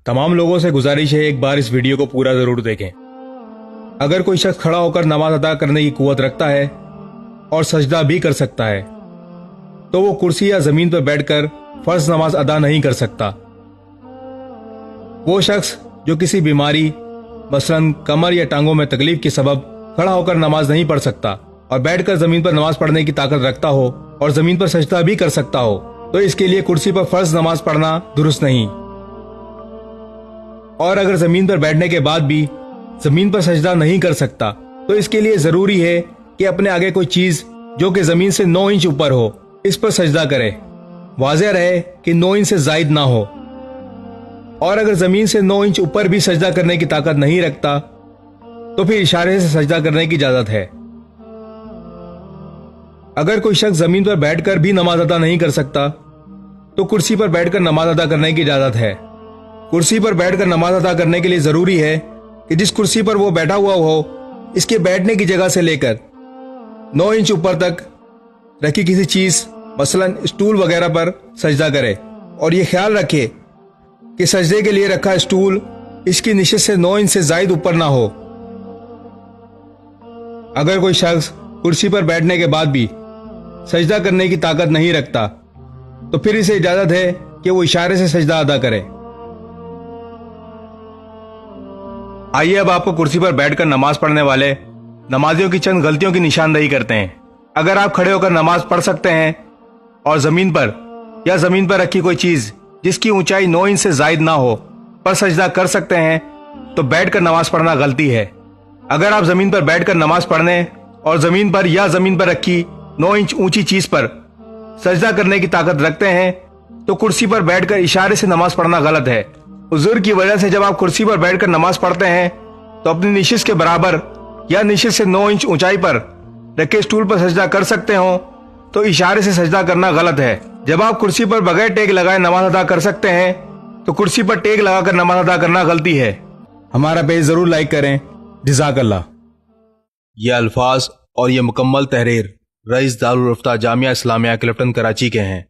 तमाम लोगों से गुजारिश है एक बार इस वीडियो को पूरा जरूर देखें। अगर कोई शख्स खड़ा होकर नमाज अदा करने की कुव्वत रखता है और सजदा भी कर सकता है तो वो कुर्सी या जमीन पर बैठकर फर्ज नमाज अदा नहीं कर सकता। वो शख्स जो किसी बीमारी मसलन कमर या टांगों में तकलीफ के सबब खड़ा होकर नमाज नहीं पढ़ सकता और बैठकर जमीन पर नमाज पढ़ने की ताकत रखता हो और जमीन पर सजदा भी कर सकता हो तो इसके लिए कुर्सी पर फर्ज नमाज पढ़ना दुरुस्त नहीं। और अगर जमीन पर बैठने के बाद भी जमीन पर सजदा नहीं कर सकता तो इसके लिए जरूरी है कि अपने आगे कोई चीज जो कि जमीन से 9 इंच ऊपर हो इस पर सजदा करे। वाज़ेह रहे कि 9 इंच से जायद ना हो। और अगर जमीन से 9 इंच ऊपर भी सजदा करने की ताकत नहीं रखता तो फिर इशारे से सजदा करने की इजाजत है। अगर कोई शख्स जमीन पर बैठकर भी नमाज अदा नहीं कर सकता तो कुर्सी पर बैठकर नमाज अदा करने की इजाजत है। कुर्सी पर बैठकर नमाज अदा करने के लिए जरूरी है कि जिस कुर्सी पर वो बैठा हुआ हो इसके बैठने की जगह से लेकर 9 इंच ऊपर तक रखी किसी चीज मसलन स्टूल वगैरह पर सजदा करे और ये ख्याल रखे कि सजदे के लिए रखा स्टूल इसकी निशित से 9 इंच से जायद ऊपर ना हो। अगर कोई शख्स कुर्सी पर बैठने के बाद भी सजदा करने की ताकत नहीं रखता तो फिर इसे इजाजत है कि वो इशारे से सजदा अदा करे। आइए अब आपको कुर्सी पर बैठकर नमाज पढ़ने वाले नमाजियों की चंद गलतियों की निशानदेही करते हैं। अगर आप खड़े होकर नमाज पढ़ सकते हैं और जमीन पर या जमीन पर रखी कोई चीज जिसकी ऊंचाई 9 इंच से जायद ना हो पर सजदा कर सकते हैं तो बैठकर नमाज पढ़ना गलती है। अगर आप जमीन पर बैठकर नमाज पढ़ने और जमीन पर या जमीन पर रखी 9 इंच ऊंची चीज पर सजदा करने की ताकत रखते हैं तो कुर्सी पर बैठकर इशारे से नमाज पढ़ना गलत है। उज़्र की वजह से जब आप कुर्सी पर बैठकर नमाज पढ़ते हैं तो अपनी निशित के बराबर या निशित से 9 इंच ऊंचाई पर रखे स्टूल पर सजदा कर सकते हो तो इशारे से सजदा करना गलत है। जब आप कुर्सी पर बगैर टेक लगाए नमाज अदा कर सकते हैं तो कुर्सी पर टेक लगाकर नमाज अदा करना गलती है। हमारा पेज जरूर लाइक करें। जज़ाकल्लाह। ये अल्फाज और ये मुकम्मल तहरीर रईस दारुल इफ्ता जामिया इस्लामिया क्लिफ्टन कराची के हैं।